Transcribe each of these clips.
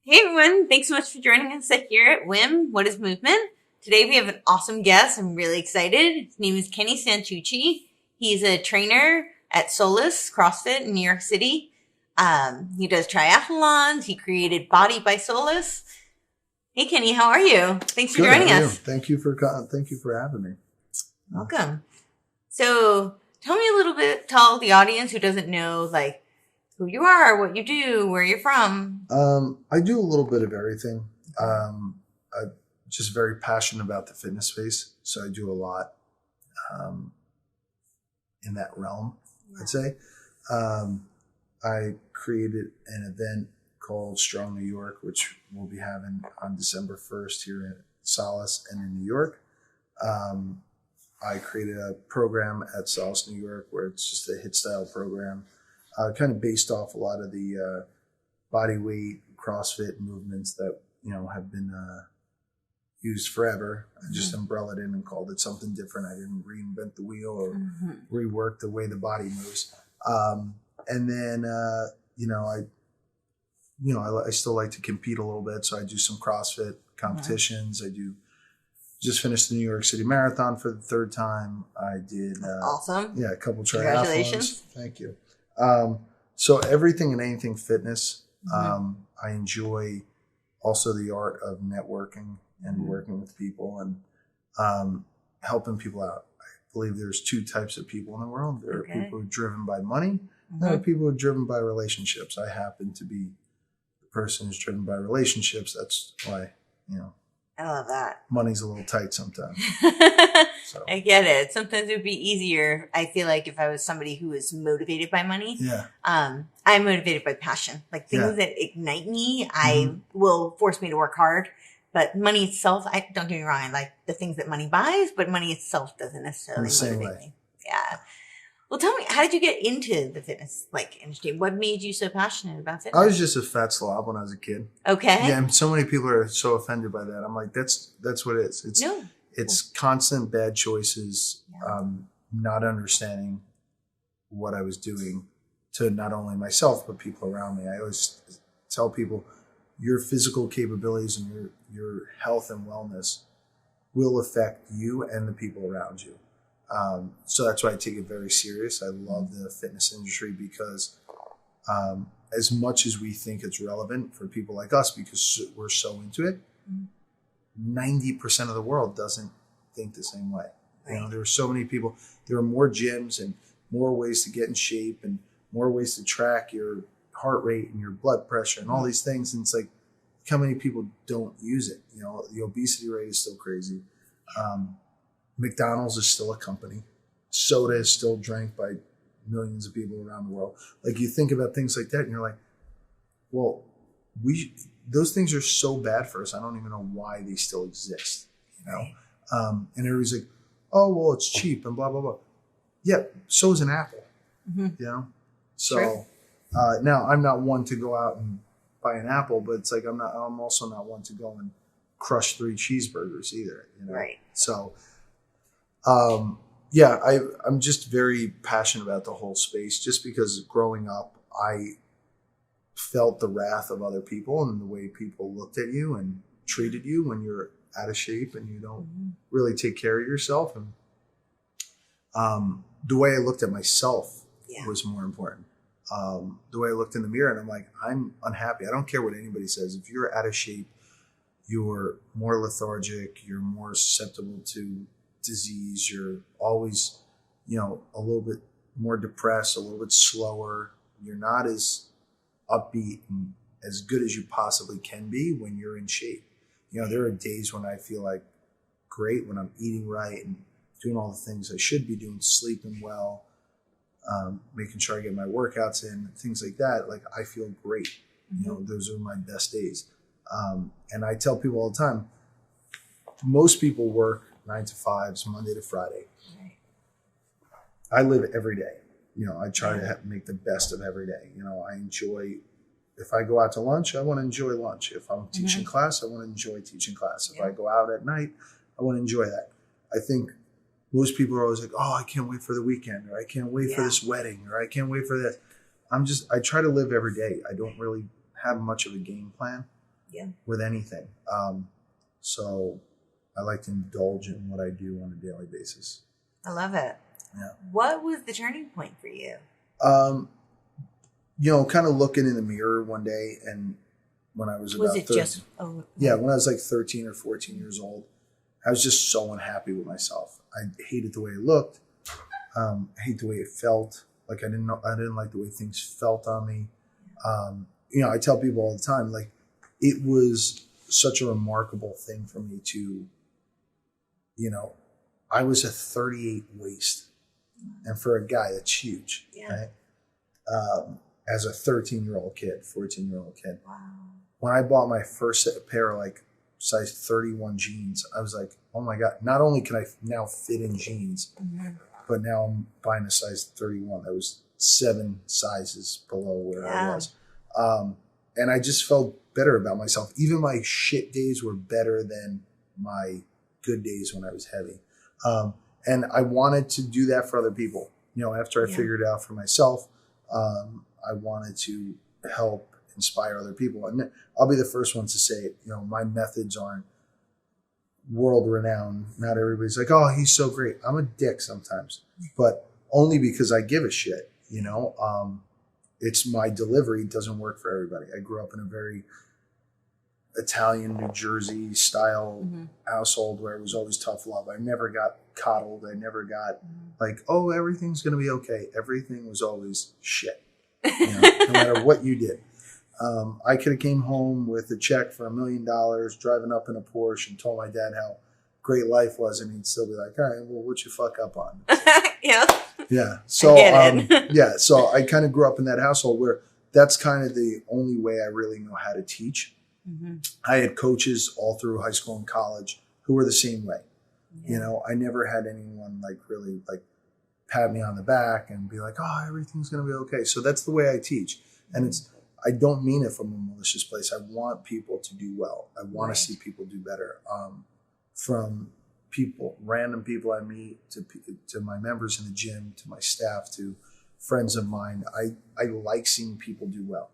Hey everyone, thanks so much for joining us here at WIM, What is Movement? Today we have an awesome guest. I'm really excited. His name is Kenny Santucci. He's a trainer at Solus CrossFit in New York City. He does triathlons. He created Body by Solus. Hey Kenny, how are you? Thanks for joining us. Thank you for having me. Welcome. So tell me a little bit, tell the audience who doesn't know, like, who you are, what you do, where you're from. I do a little bit of everything. I'm just very passionate about the fitness space, so I do a lot in that realm, I'd say. I created an event called Strong New York, which we'll be having on December 1st here in Solace and in New York. I created a program at Solace, New York, where it's just a HIIT style program. Kind of based off a lot of the body weight CrossFit movements that have been used forever. I just umbrellaed in and called it something different. I didn't reinvent the wheel or rework the way the body moves. And then I still like to compete a little bit, so I do some CrossFit competitions. I just finished the New York City Marathon for the third time. I did awesome. Yeah, a couple triathlons. Congratulations. Thank you. So everything and anything fitness. I enjoy also the art of networking and working with people and helping people out. I believe there's two types of people in the world. There are people who are driven by money, and there are people who are driven by relationships. I happen to be the person who's driven by relationships. That's why, I love that. Money's a little tight sometimes. So. I get it. Sometimes it would be easier, I feel like, if I was somebody who is motivated by money. Yeah. I'm motivated by passion. Like things that ignite me, will force me to work hard. But money itself, don't get me wrong, I like the things that money buys, but money itself doesn't necessarily motivate me. Yeah. Well, tell me, how did you get into the fitness industry? What made you so passionate about fitness? I was just a fat slob when I was a kid. Okay. Yeah, and so many people are so offended by that. I'm like, that's what it is. It's constant bad choices, not understanding what I was doing to not only myself but people around me. I always tell people, your physical capabilities and your health and wellness will affect you and the people around you. So that's why I take it very serious. I love the fitness industry because as much as we think it's relevant for people like us because we're so into it, 90% of the world doesn't think the same way. Right. There are so many people. There are more gyms and more ways to get in shape and more ways to track your heart rate and your blood pressure and all these things. And it's like, how many people don't use it? The obesity rate is still crazy. McDonald's is still a company. Soda is still drank by millions of people around the world. Like, you think about things like that and you're like, well, those things are so bad for us. I don't even know why they still exist, And everybody's like, oh, well, it's cheap and blah, blah, blah. Yeah, so is an apple, So sure. Now I'm not one to go out and buy an apple, but it's like I'm also not one to go and crush 3 cheeseburgers either, Right. So I'm just very passionate about the whole space just because growing up, I felt the wrath of other people and the way people looked at you and treated you when you're out of shape and you don't really take care of yourself. And the way I looked at myself was more important. The way I looked in the mirror and I'm like, I'm unhappy. I don't care what anybody says. If you're out of shape, you're more lethargic, you're more susceptible to disease, you're always, a little bit more depressed, a little bit slower. You're not as upbeat and as good as you possibly can be when you're in shape. There are days when I feel like great, when I'm eating right and doing all the things I should be doing, sleeping well, making sure I get my workouts in, things like that. Like, I feel great. Those are my best days. And I tell people all the time, most people work 9 to 5s, Monday to Friday. Right. I live every day. I try to make the best of every day. I enjoy, if I go out to lunch, I want to enjoy lunch. If I'm teaching class, I want to enjoy teaching class. If I go out at night, I want to enjoy that. I think most people are always like, oh, I can't wait for the weekend, or I can't wait for this wedding, or I can't wait for this. I try to live every day. I don't really have much of a game plan. with anything. So I like to indulge in what I do on a daily basis. I love it. Yeah. What was the turning point for you? Kind of looking in the mirror one day, and when I was about 13, when I was like 13 or 14 years old, I was just so unhappy with myself. I hated the way it looked. I hate the way it felt. Like I didn't like the way things felt on me. I tell people all the time, like it was such a remarkable thing for me to, I was a 38 waist, and for a guy that's huge, right? As a 13-year-old kid, 14-year-old kid. Wow. When I bought my first pair of like size 31 jeans, I was like, oh my God, not only can I now fit in jeans, but now I'm buying a size 31. That was 7 sizes below where I was. And I just felt better about myself. Even my shit days were better than my good days when I was heavy. And I wanted to do that for other people. After I figured it out for myself, I wanted to help inspire other people. And I'll be the first one to say it. My methods aren't world renowned. Not everybody's like, oh, he's so great. I'm a dick sometimes, but only because I give a shit. It's my delivery doesn't work for everybody. I grew up in a very Italian, New Jersey style household where it was always tough love. I never got coddled. I never got like, oh, everything's going to be okay. Everything was always shit, no matter what you did. I could have came home with a check for $1 million, driving up in a Porsche, and told my dad how great life was, and he'd still be like, all right, well, what you fuck up on? Yeah. So, so I kind of grew up in that household where that's kind of the only way I really know how to teach. I had coaches all through high school and college who were the same way. I never had anyone like really like pat me on the back and be like, oh, everything's going to be okay. So that's the way I teach. And I don't mean it from a malicious place. I want people to do well. I want to see people do better. From random people I meet, to my members in the gym, to my staff, to friends of mine. I like seeing people do well.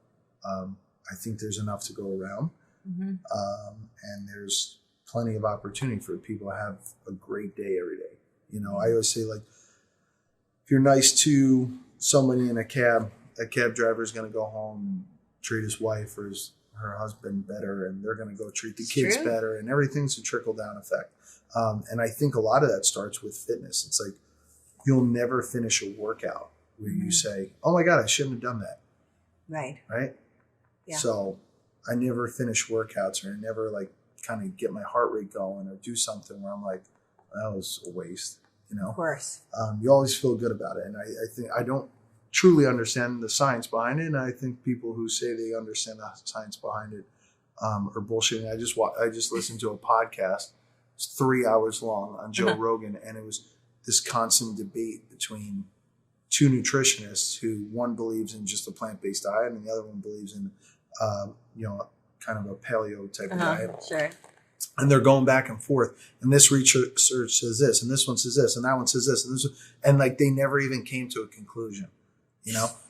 I think there's enough to go around. And there's plenty of opportunity for people to have a great day every day. I always say, like, if you're nice to somebody in a cab, that cab driver is going to go home and treat his wife or her husband better, and they're going to go treat the kids better, and everything's a trickle-down effect. And I think a lot of that starts with fitness. It's like you'll never finish a workout where you say, oh my God, I shouldn't have done that. Right? Yeah. So I never finish workouts, or I never like kind of get my heart rate going or do something where I'm like, that was a waste, Of course. You always feel good about it. And I think I don't truly understand the science behind it. And I think people who say they understand the science behind it are bullshitting. I just listened to a podcast. It's 3 hours long on Joe Rogan. And it was this constant debate between two nutritionists who one believes in just a plant-based diet and the other one believes in, kind of a paleo type of diet. Sure. And they're going back and forth. And this research says this, and this one says this, and that one says this, and this one, and like they never even came to a conclusion,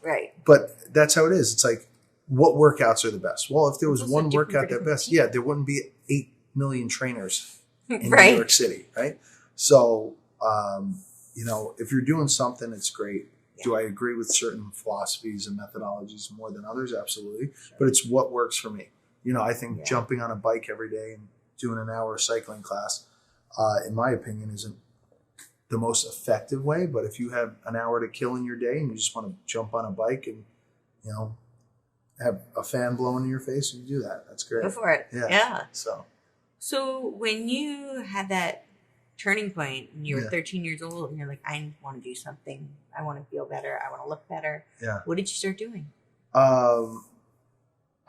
Right. But that's how it is. It's like, what workouts are the best? Well, if there was one workout that best, there wouldn't be 8 million trainers in New York City, right? So, if you're doing something, it's great. Yeah. Do I agree with certain philosophies and methodologies more than others? Absolutely. Sure. But it's what works for me. I think jumping on a bike every day and doing an hour cycling class, in my opinion, isn't the most effective way. But if you have an hour to kill in your day and you just want to jump on a bike and, have a fan blowing in your face, you do that. That's great. Go for it. Yeah. So when you had that turning point and you were 13 years old and you're like, I want to do something. I want to feel better. I want to look better. Yeah. What did you start doing?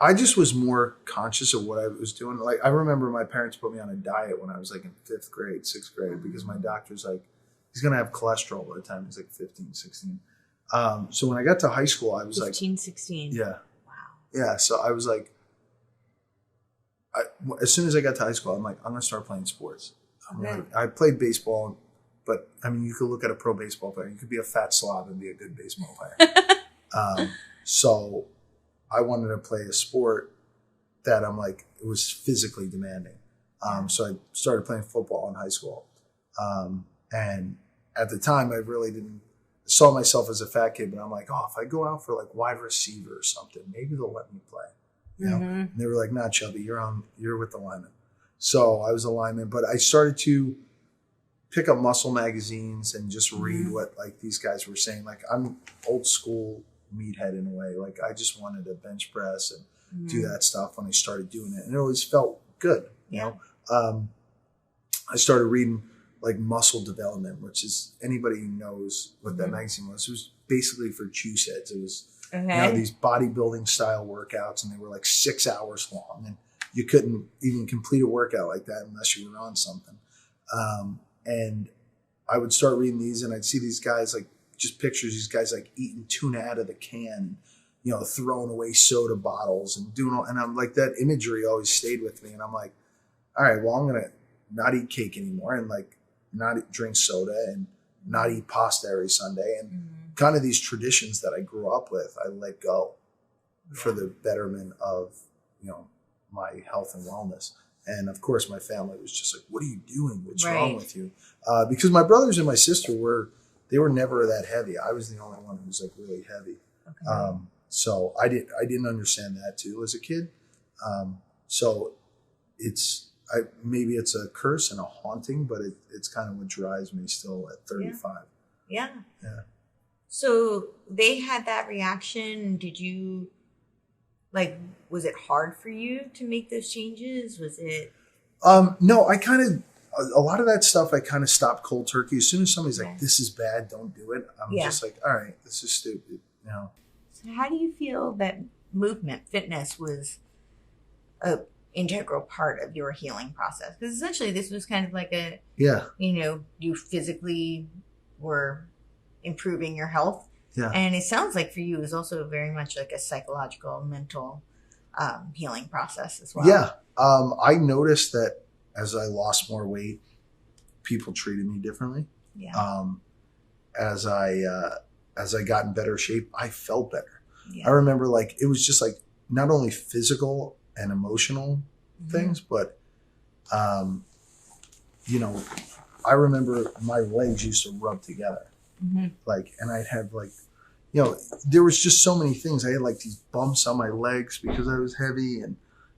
I just was more conscious of what I was doing. Like, I remember my parents put me on a diet when I was like in 5th grade, 6th grade, because my doctor's like, he's going to have cholesterol by the time he's like 15, 16. So when I got to high school, I was 15, 16. Yeah. Wow. Yeah. So I was like, as soon as I got to high school, I'm like, I'm going to start playing sports. I played baseball, but I mean, you could look at a pro baseball player. You could be a fat slob and be a good baseball player. So I wanted to play a sport that I'm like, it was physically demanding. So I started playing football in high school. And at the time, I really didn't saw myself as a fat kid, but I'm like, oh, if I go out for like wide receiver or something, maybe they'll let me play. You know? And they were like, nah, Chubby, you're with the lineman. So I was a lineman, but I started to pick up muscle magazines and just read what like these guys were saying. Like, I'm old school meathead in a way. Like, I just wanted to bench press and do that stuff when I started doing it. And it always felt good, you know? I started reading like Muscle Development, which is, anybody who knows what that magazine was, it was basically for juice heads. It was you know, these bodybuilding style workouts, and they were like 6 hours long, and you couldn't even complete a workout like that unless you were on something. And I would start reading these, and I'd see these guys, like, just pictures, these guys like eating tuna out of the can, you know, throwing away soda bottles and doing all, and I'm like, that imagery always stayed with me. And I'm like, all right, well, I'm going to not eat cake anymore, and like not drink soda, and not eat pasta every Sunday. And kind of these traditions that I grew up with, I let go for the betterment of, you know, my health and wellness. And of course, my family was just like, what are you doing? What's wrong with you? Because my brothers and my sister they were never that heavy. I was the only one who was like really heavy. So I didn't understand that too as a kid. So maybe it's a curse and a haunting, but it's kind of what drives me still at 35. Yeah. So they had that reaction. Did you, like, was it hard for you to make those changes? Was it? No, a lot of that stuff I kind of stopped cold turkey. As soon as somebody's like, this is bad, don't do it, I'm just like, all right, this is stupid. You know? So how do you feel that movement, fitness was a integral part of your healing process? Because essentially this was kind of like you physically were improving your health, and it sounds like for you it was also very much like a psychological, mental healing process as well. I noticed that as I lost more weight, people treated me differently. As I got in better shape, I felt better. I remember, like, it was just like not only physical and emotional things, but you know, I remember my legs used to rub together, like, and I'd have, like, you know, there was just so many things. I had like these bumps on my legs because I was heavy, and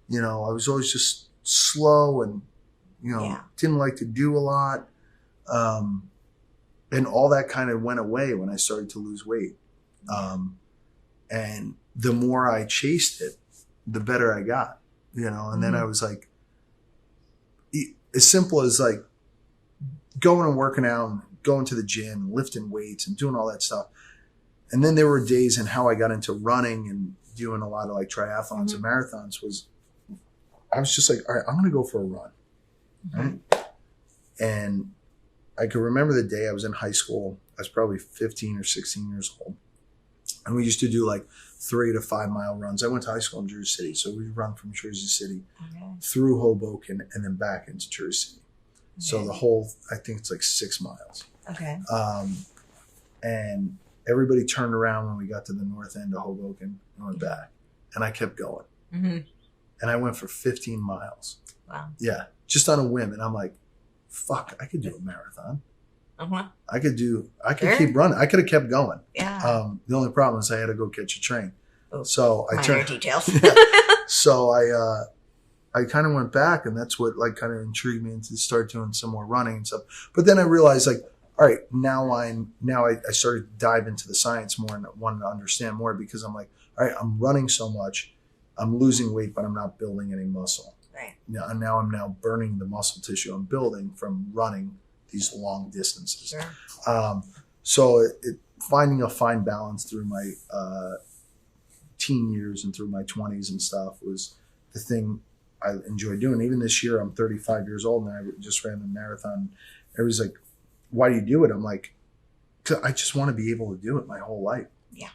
you know, I was always just slow, and you know, didn't like to do a lot, and all that kind of went away when I started to lose weight. And the more I chased it, the better I got, you know. And then I was like, as simple as like going and working out and going to the gym and lifting weights and doing all that stuff. And then there were days, and how I got into running and doing a lot of like triathlons and marathons was, I was just like, all right, I'm going to go for a run. Right? And I could remember the day I was in high school. I was probably 15 or 16 years old. And we used to do like 3 to 5 mile runs. I went to high school in Jersey City. So we'd run from Jersey City through Hoboken and then back into Jersey City. So the whole, I think it's like 6 miles. And everybody turned around when we got to the north end of Hoboken and went back. And I kept going. And I went for 15 miles. Wow. Yeah. Just on a whim. And I'm like, fuck, I could do a marathon. I could keep running. I could have kept going. The only problem is I had to go catch a train. So I turned details. So I kind of went back, and that's what like kind of intrigued me into start doing some more running and stuff. But then I realized, like, all right, now I started to dive into the science more and wanted to understand more, because I'm like, all right, I'm running so much, I'm losing weight, but I'm not building any muscle. And now I'm burning the muscle tissue I'm building from running these long distances. So finding a fine balance through my teen years and through my 20s and stuff was the thing I enjoy doing. Even this year, I'm 35 years old, and I just ran the marathon. Everybody's like, why do you do it? I'm like, 'cause I just want to be able to do it my whole life.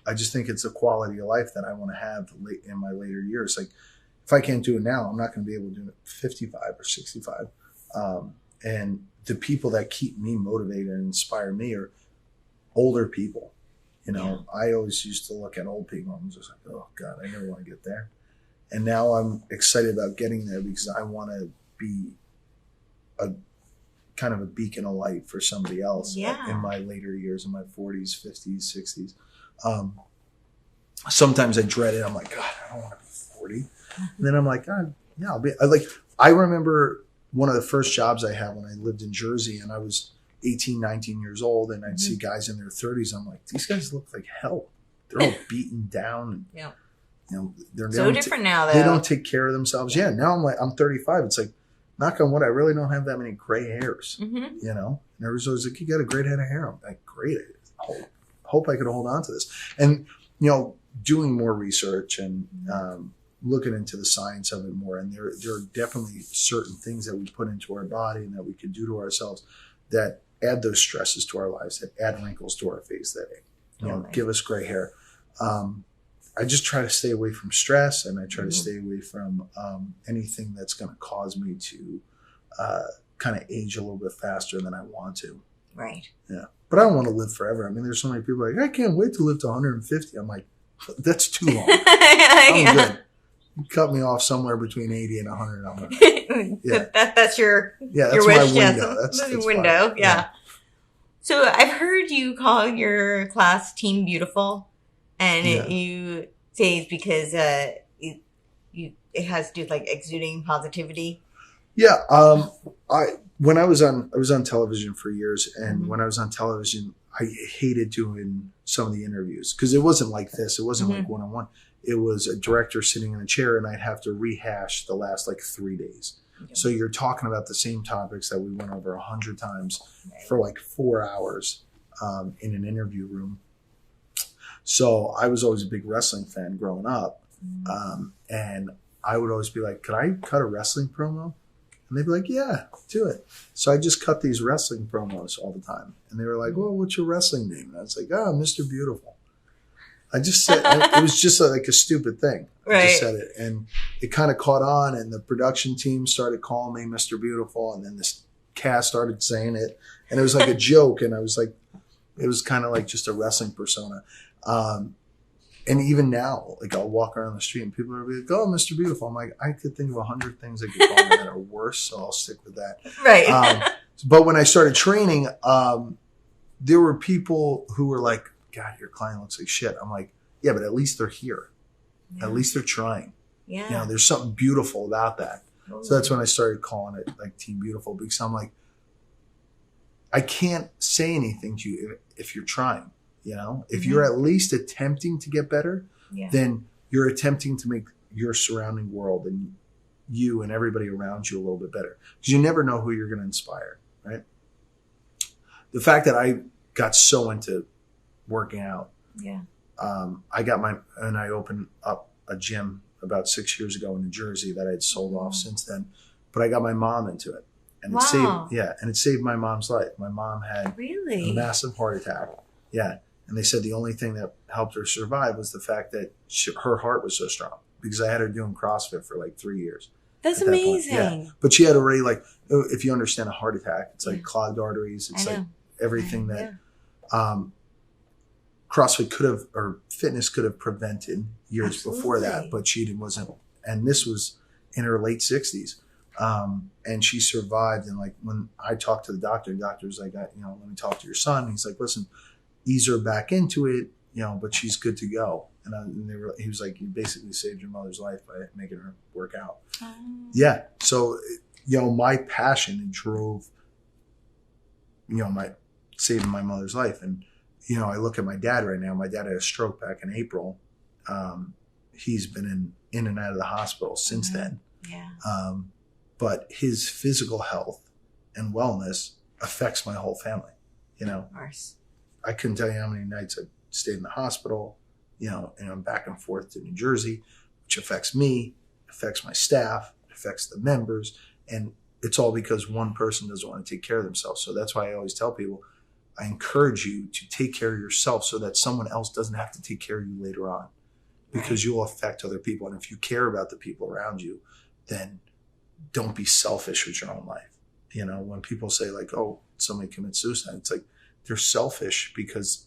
I just think it's a quality of life that I want to have in my later years. Like, if I can't do it now, I'm not going to be able to do it at 55 or 65. And the people that keep me motivated and inspire me are older people. You know, I always used to look at old people and I'm just like, oh God, I never want to get there. And now I'm excited about getting there because I want to be a kind of a beacon of light for somebody else in my later years, in my 40s, 50s, 60s. Sometimes I dread it. I'm like, God, I don't want to be 40. And then I'm like, God, yeah, I remember one of the first jobs I had when I lived in Jersey, and I was 18, 19 years old, and I'd see guys in their 30s. I'm like, these guys look like hell. They're all beaten down. And, they're so different now, though. They don't take care of themselves. Yeah, now I'm 35. It's like, knock on wood, I really don't have that many gray hairs. And everyone's always like, you got a great head of hair. I'm like, great. I hope I could hold on to this. And, doing more research and looking into the science of it more. And there are definitely certain things that we put into our body and that we can do to ourselves that add those stresses to our lives, that add wrinkles to our face, that give us gray hair. I just try to stay away from stress, and I try to stay away from anything that's going to cause me to kind of age a little bit faster than I want to. Right. Yeah. But I don't want to live forever. I mean, there's so many people like, I can't wait to live to 150. I'm like, that's too long. I'm good. You cut me off somewhere between 80 and 100. I'm like, yeah. That's your that's wish. my window. Yes, that's your window. Fine. Yeah. So I've heard you call your class Team Beautiful, and you say it's because it has to do with like exuding positivity. Yeah. When I was on television for years, and when I was on television, I hated doing some of the interviews because it wasn't like this. It wasn't like one-on-one. It was a director sitting in a chair, and I'd have to rehash the last 3 days. Okay. So you're talking about the same topics that we went over 100 times for 4 hours in an interview room. So I was always a big wrestling fan growing up. And I would always be like, could I cut a wrestling promo? And they'd be like, yeah, do it. So I just cut these wrestling promos all the time. And they were like, well, what's your wrestling name? And I was like, oh, Mr. Beautiful. I just said, it was just like a stupid thing. I just said it. And it kind of caught on, and the production team started calling me Mr. Beautiful. And then this cast started saying it. And it was like a joke. And I was like, it was kind of like just a wrestling persona. And even now, I'll walk around the street and people are like, oh, Mr. Beautiful. I'm like, I could think of 100 things I could call me that are worse, so I'll stick with that. Right. But when I started training, there were people who were like, God, your client looks like shit. I'm like, yeah, but at least they're here. Yeah. At least they're trying. Yeah. There's something beautiful about that. Totally. So that's when I started calling it Team Beautiful, because I'm like, I can't say anything to you if you're trying. If you're at least attempting to get better, then you're attempting to make your surrounding world and you and everybody around you a little bit better, because you never know who you're going to inspire, right? The fact that I got so into working out, I opened up a gym about 6 years ago in New Jersey that I'd sold off since then, but I got my mom into it, and it saved my mom's life. My mom had a massive heart attack. Yeah. And they said the only thing that helped her survive was the fact that her heart was so strong, because I had her doing CrossFit for 3 years. That's amazing. Yeah. But she had already if you understand a heart attack, it's like clogged arteries. It's like everything that CrossFit could have, or fitness could have prevented years before that, but she wasn't. And this was in her late 60s. And she survived. And when I talked to the doctor's like, let me talk to your son. And he's like, listen, ease her back into it, but she's good to go. And he was like, you basically saved your mother's life by making her work out. Yeah. So, my passion drove, my saving my mother's life. And, I look at my dad right now. My dad had a stroke back in April. He's been in and out of the hospital since then. Yeah. But his physical health and wellness affects my whole family, Of course. I couldn't tell you how many nights I stayed in the hospital, and I'm back and forth to New Jersey, which affects me, affects my staff, affects the members. And it's all because one person doesn't want to take care of themselves. So that's why I always tell people, I encourage you to take care of yourself so that someone else doesn't have to take care of you later on, because you'll affect other people. And if you care about the people around you, then don't be selfish with your own life. When people say oh, somebody commits suicide, it's like, they're selfish because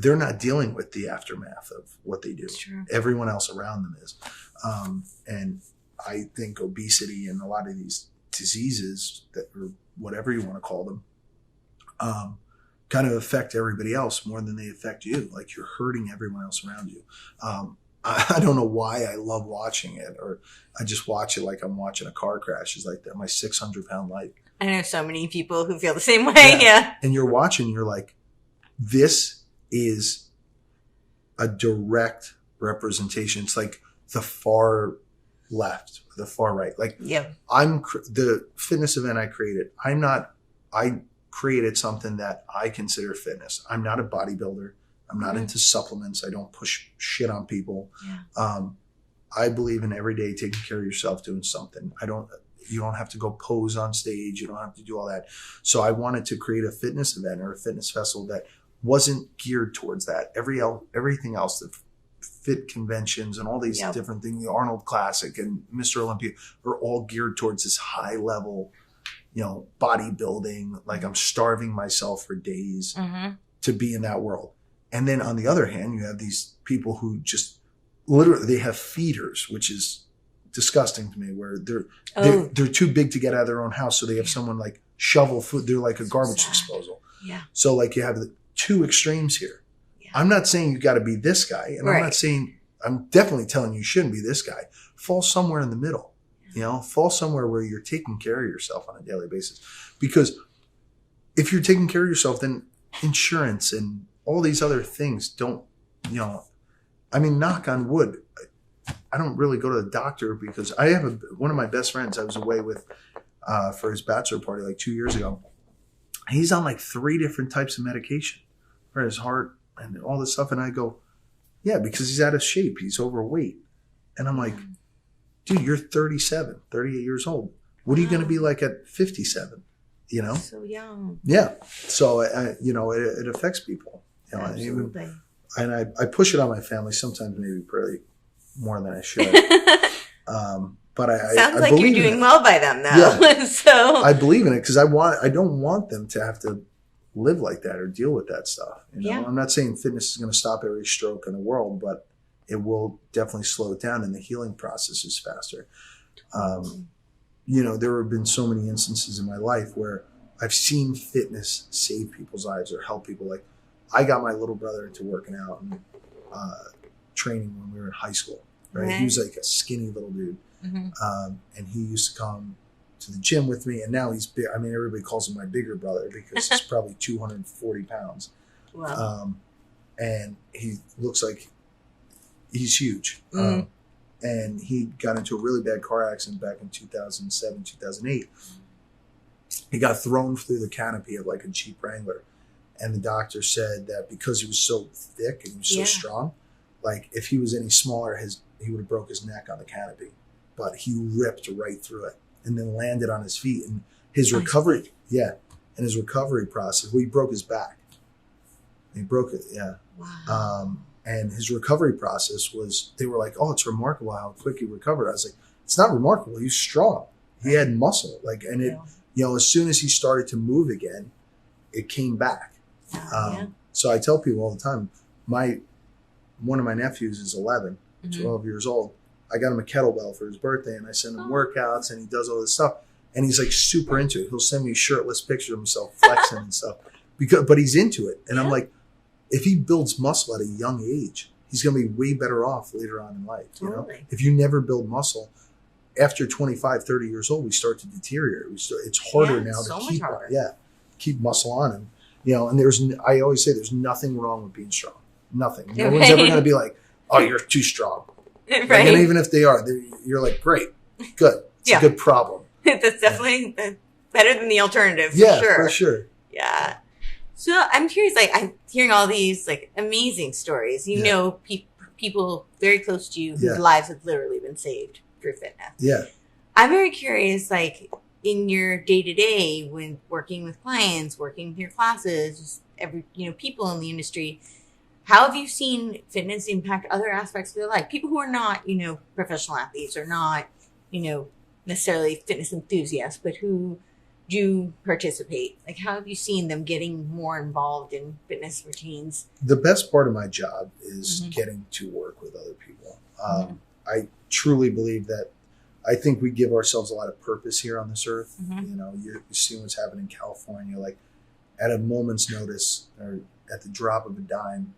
they're not dealing with the aftermath of what they do. Sure. Everyone else around them is. And I think obesity and a lot of these diseases that, or whatever you want to call them, kind of affect everybody else more than they affect you. Like you're hurting everyone else around you. I don't know why I love watching it, or I just watch it like I'm watching a car crash. It's like that, my 600-pound life. I know so many people who feel the same way. Yeah. And you're watching, you're like, this is a direct representation. It's like the far left, the far right. Like the fitness event I created, I created something that I consider fitness. I'm not a bodybuilder. I'm not into supplements. I don't push shit on people. Yeah. I believe in every day taking care of yourself, doing something. You don't have to go pose on stage. You don't have to do all that. So I wanted to create a fitness event or a fitness festival that wasn't geared towards that. Everything else, the fit conventions and all these different things, the Arnold Classic and Mr. Olympia, are all geared towards this high level, bodybuilding. Like I'm starving myself for days to be in that world. And then on the other hand, you have these people who just literally, they have feeders, which is disgusting to me, where they're too big to get out of their own house. So they have someone like shovel food. They're like a garbage disposal. Yeah. So like you have the two extremes here. Yeah. I'm not saying you got to be this guy. And I'm definitely telling you shouldn't be this guy. Fall somewhere in the middle, fall somewhere where you're taking care of yourself on a daily basis. Because if you're taking care of yourself, then insurance and all these other things don't, knock on wood. I don't really go to the doctor because I have one of my best friends I was away with for his bachelor party like 2 years ago. He's on like 3 different types of medication for his heart and all this stuff. And I go, yeah, because he's out of shape. He's overweight. And I'm like, dude, you're 38 years old. What are you going to be like at 57? So young. Yeah. So, it affects people. Absolutely. And I push it on my family sometimes, maybe probably more than I should. But I sounds I like believe you're doing well by them though. Yeah. So I believe in it because I don't want them to have to live like that or deal with that stuff. I'm not saying fitness is going to stop every stroke in the world, but it will definitely slow it down, and the healing process is faster. There have been so many instances in my life where I've seen fitness save people's lives or help people. Like I got my little brother into working out and training when we were in high school. Right? He was like a skinny little dude. And he used to come to the gym with me, and now he's big. I mean, everybody calls him my bigger brother because he's probably 240 pounds. Wow. And he looks like he's huge. And he got into a really bad car accident back in 2007, 2008. He got thrown through the canopy of like a Jeep Wrangler. And the doctor said that because he was so thick and he was so strong, like if he was any smaller, he would have broke his neck on the canopy. But he ripped right through it and then landed on his feet. And his recovery, and his recovery process, he broke his back. He broke it, Wow. And his recovery process was, they were like, oh, it's remarkable how quick he recovered. I was like, it's not remarkable. He's strong. He had muscle. As soon as he started to move again, it came back. So I tell people all the time, one of my nephews is 11, 12 years old. I got him a kettlebell for his birthday, and I send him workouts, and he does all this stuff. And he's like super into it. He'll send me shirtless pictures of himself flexing and stuff, but he's into it. And I'm like, if he builds muscle at a young age, he's going to be way better off later on in life. Totally. If you never build muscle, after 25, 30 years old, we start to deteriorate. It's harder now to keep muscle on him. And I always say there's nothing wrong with being strong. Nothing. No one's ever going to be like, oh, you're too strong. Right. And even if they are, you're like, great, good. It's a good problem. That's definitely better than the alternative. For sure. Yeah. So I'm curious, like I'm hearing all these like amazing stories. People very close to you whose lives have literally been saved through fitness. Yeah. I'm very curious, like in your day to day, when working with clients, working with your classes, just people in the industry, how have you seen fitness impact other aspects of their life? People who are not, professional athletes or not, necessarily fitness enthusiasts, but who do participate? Like, how have you seen them getting more involved in fitness routines? The best part of my job is getting to work with other people. I truly believe that I think we give ourselves a lot of purpose here on this earth. You know, you see what's happening in California, like at a moment's notice or at the drop of a dime,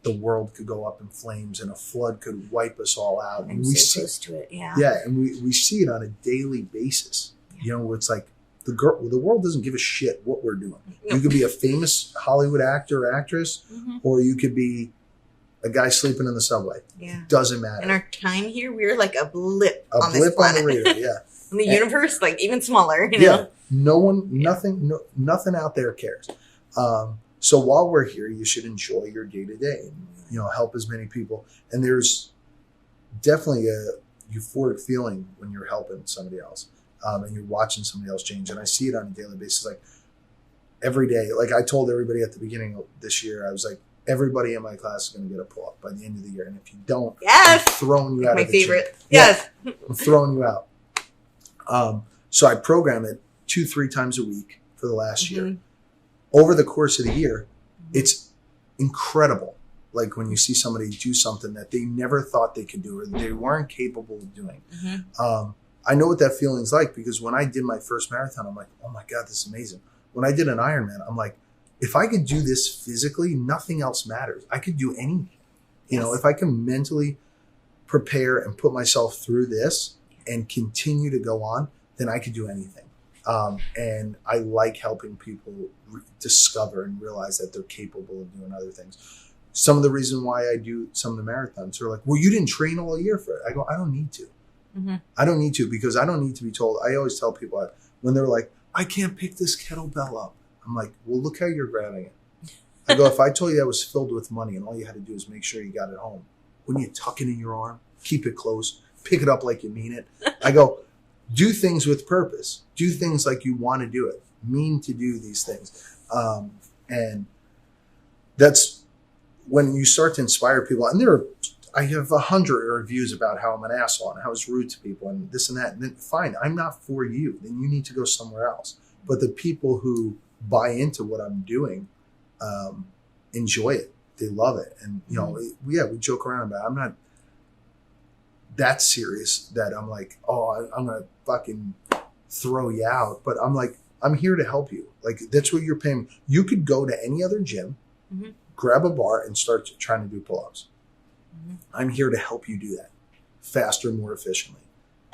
the world could go up in flames and a flood could wipe us all out. And we see close to it, and we see it on a daily basis. You know, it's like the world doesn't give a shit what we're doing. You could be a famous Hollywood actor or actress, or you could be a guy sleeping in the subway. Yeah. Doesn't matter. In our time here, we're like a blip on blip this planet. on the radar, yeah. In the universe, like even smaller, you know? Yeah. No one, nothing out there cares. So while we're here, you should enjoy your day to day and, you know, help as many people. And there's definitely a euphoric feeling when you're helping somebody else, and you're watching somebody else change. And I see it on a daily basis, like every day. Like I told everybody at the beginning of this year, I was like, everybody in my class is going to get a pull-up by the end of the year. And if you don't, I'm throwing you out my of the favorite. gym. Yes. Yeah, I'm throwing you out. So I program it 2-3 times a week for the last year. Over the course of the year, it's incredible. Like when you see somebody do something that they never thought they could do or they weren't capable of doing. I know what that feeling's like because when I did my first marathon, I'm like, oh my God, this is amazing. When I did an Ironman, I'm like, if I could do this physically, nothing else matters. I could do anything. You know, if I can mentally prepare and put myself through this and continue to go on, then I could do anything. And I like helping people discover and realize that they're capable of doing other things. Some of the reason why I do some of the marathons are like, well, you didn't train all year for it. I go, I don't need to. I don't need to because I don't need to be told. I always tell people when they're like, I can't pick this kettlebell up. I'm like, well, look how you're grabbing it. I go, if I told you that was filled with money and all you had to do is make sure you got it home, wouldn't you tuck it in your arm, keep it close, pick it up like you mean it? I go, do things with purpose. Do things like you want to do it. Mean to do these things. And that's when you start to inspire people. And I have 100 reviews about how I'm an asshole and how I was rude to people and this and that. And then fine, I'm not for you. Then you need to go somewhere else. But the people who buy into what I'm doing enjoy it. They love it. And, you know, we joke around about it. I'm not that serious that I'm like, oh, I'm going to fucking throw you out. But I'm like, I'm here to help you. Like, that's what you're paying. You could go to any other gym, grab a bar and start trying to do pull-ups. I'm here to help you do that faster, more efficiently.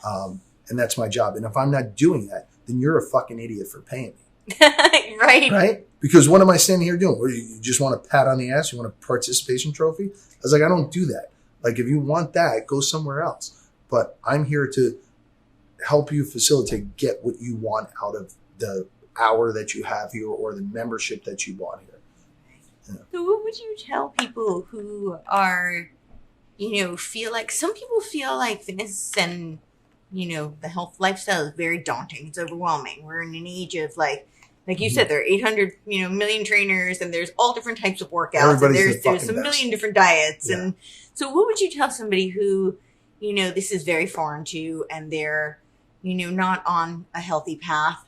And that's my job. And if I'm not doing that, then you're a fucking idiot for paying me. Right? Because what am I standing here doing? What, you just want a pat on the ass? You want a participation trophy? I was like, I don't do that. Like, if you want that, go somewhere else. But I'm here to help you facilitate, get what you want out of the hour that you have here or the membership that you bought here. Yeah. So what would you tell people who are, you know, some people feel like fitness and, you know, the health lifestyle is very daunting. It's overwhelming. We're in an age of like you said, there are 800, million trainers and there's all different types of workouts. And there's a million different diets. Yeah. And so what would you tell somebody who, this is very foreign to and they're, not on a healthy path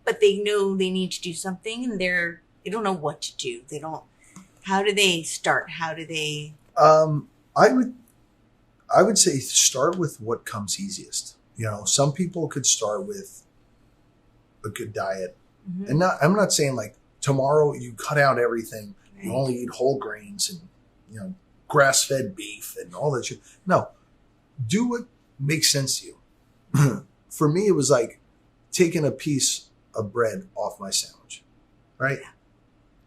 but they know they need to do something and they don't know what to do. How do they start? How do they? I would say start with what comes easiest. Some people could start with a good diet. And I'm not saying like tomorrow you cut out everything. Right. You only eat whole grains and, grass-fed beef and all that shit. No, do what makes sense to you. For me, it was like taking a piece of bread off my sandwich, right? Yeah.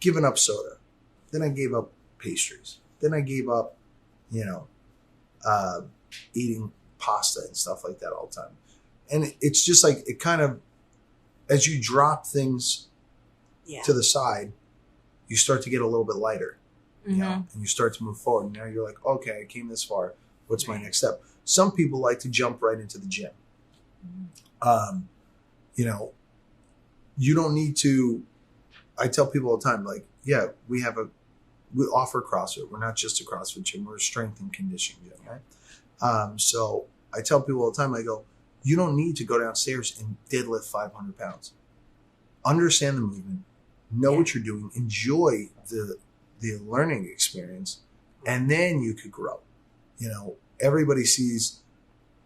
Giving up soda. Then I gave up pastries. Then I gave up, eating pasta and stuff like that all the time. And it's just like, it kind of, as you drop things to the side, you start to get a little bit lighter, and you start to move forward. And now you're like, okay, I came this far. What's my next step? Some people like to jump right into the gym. You don't need to, I tell people all the time, like, we offer CrossFit. We're not just a CrossFit gym. We're a strength and conditioning gym, right? So I tell people all the time, I go, you don't need to go downstairs and deadlift 500 pounds. understand the movement, know what you're doing, enjoy the learning experience, and then you could grow. You know, everybody sees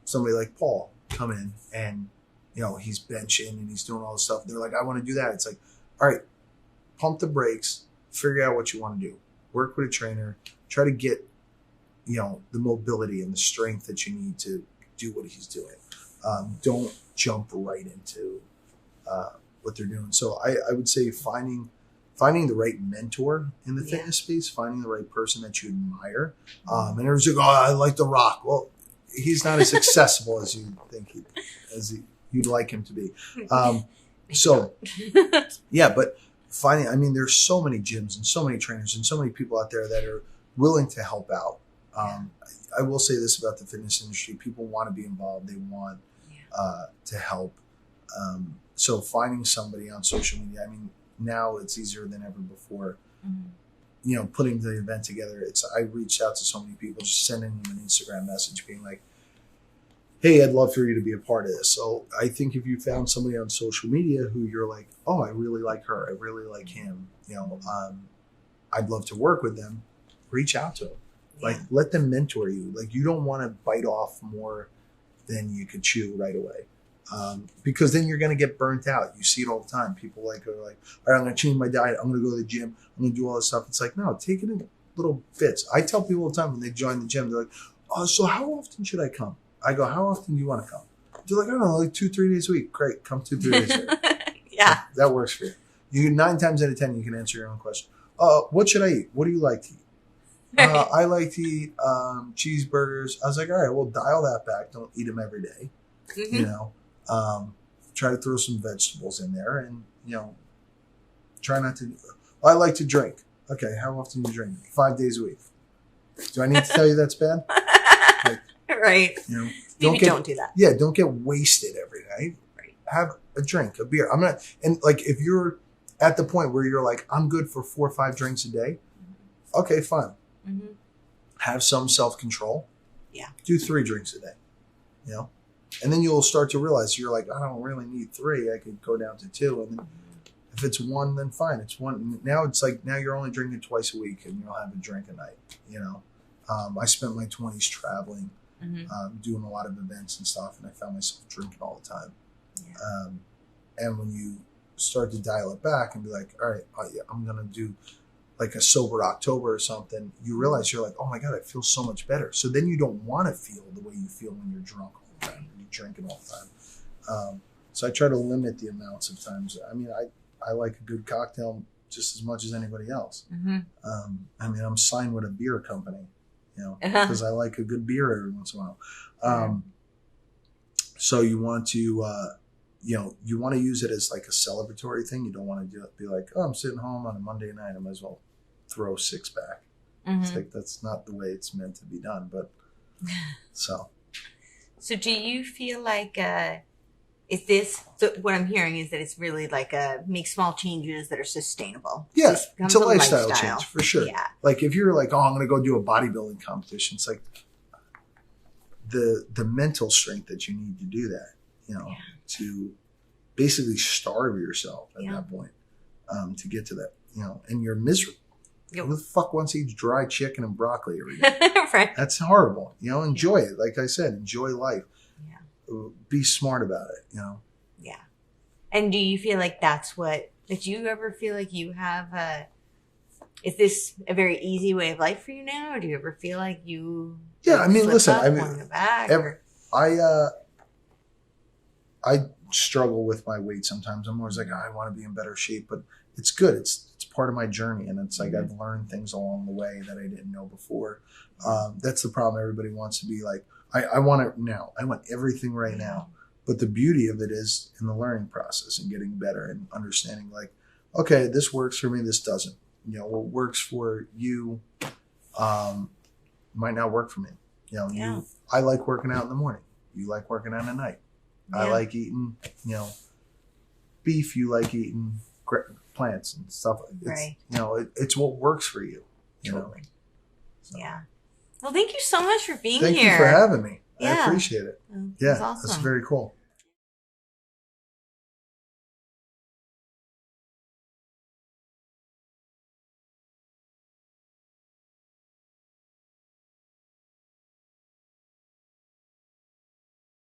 somebody like Paul come in and, you know, he's benching and he's doing all this stuff. They're like, I want to do that. It's like, all right, pump the brakes, figure out what you want to do. Work with a trainer, try to get, you know, the mobility and the strength that you need to do what he's doing. Don't jump right into what they're doing. So I would say finding the right mentor in the fitness space, finding the right person that you admire. And everyone's like, oh, I like The Rock. Well, he's not as accessible as you think you'd like him to be. So yeah, but finding, I mean, there's so many gyms and so many trainers and so many people out there that are willing to help out. I will say this about the fitness industry. People want to be involved. They want to help. So finding somebody on social media, I mean, now it's easier than ever before. You know, putting the event together. I reached out to so many people, just sending them an Instagram message being like, hey, I'd love for you to be a part of this. So I think if you found somebody on social media who you're like, oh, I really like her, I really like him, you know, I'd love to work with them, reach out to them. Like, let them mentor you. Like, you don't want to bite off more than you could chew right away. Because then you're going to get burnt out. You see it all the time. People are like, all right, I'm going to change my diet. I'm going to go to the gym. I'm going to do all this stuff. It's like, no, take it in little bits. I tell people all the time when they join the gym, they're like, oh, so how often should I come? I go, how often do you want to come? They're like, I don't know, like 2-3 days a week. Great. Come 2-3 days a week. Yeah. That works for you. You 9 times out of 10, you can answer your own question. What should I eat? What do you like to eat? I like to eat cheeseburgers. I was like, all right, well, dial that back. Don't eat them every day. You know, try to throw some vegetables in there and, you know, try not to. I like to drink. Okay, how often do you drink? 5 days a week. Do I need to tell you that's bad? Like, right. You know, don't do that. Yeah, don't get wasted every night. Right. Have a drink, a beer. And like, if you're at the point where you're like, I'm good for 4 or 5 drinks a day. Okay, fine. Have some self-control. Yeah. Do 3 drinks a day. You know? And then you'll start to realize you're like, I don't really need 3. I could go down to 2. And then if it's 1, then fine. It's 1. Now it's like, now you're only drinking twice a week and you'll have a drink a night. You know? I spent my 20s traveling, doing a lot of events and stuff, and I found myself drinking all the time. Yeah. And when you start to dial it back and be like, all right, I'm going to do like a sober October or something, you realize you're like, oh my God, I feel so much better. So then you don't want to feel the way you feel when you're drunk all the time, when you're drinking all the time. So I try to limit the amounts of times. I mean, I like a good cocktail just as much as anybody else. I mean, I'm signed with a beer company, you know, because I like a good beer every once in a while. So you want to, you know, you want to use it as like a celebratory thing. You don't want to be like, oh, I'm sitting home on a Monday night, I might as well throw 6 back. It's like, that's not the way it's meant to be done. But so do you feel like what I'm hearing is that it's really like make small changes that are sustainable? Yeah, it's a lifestyle change for sure. Yeah. Like if you're like, oh, I'm going to go do a bodybuilding competition, it's like the mental strength that you need to do that, you know, to basically starve yourself at that point, to get to that, you know, and you're miserable. Who the fuck wants to eat dry chicken and broccoli every day? Right. That's horrible. You know, enjoy it. Like I said, enjoy life. Yeah. Be smart about it, you know? Yeah. And do you feel like did you ever feel like you have is this a very easy way of life for you now? Or do you ever feel like you I mean, listen, I mean, I struggle with my weight sometimes. I'm always like, I want to be in better shape, but it's good. It's part of my journey. And it's like, I've learned things along the way that I didn't know before. That's the problem. Everybody wants to be like, I want it now. I want everything right now. But the beauty of it is in the learning process and getting better and understanding like, okay, this works for me. This doesn't, you know, what works for you, might not work for me. You know, I like working out in the morning. You like working out at night. I like eating, you know, beef. You like eating plants and stuff. Right. You know, it's what works for you. You know? So. Yeah. Well, thank you so much for being here. Thank you for having me. Yeah. I appreciate it. That's awesome. That's very cool.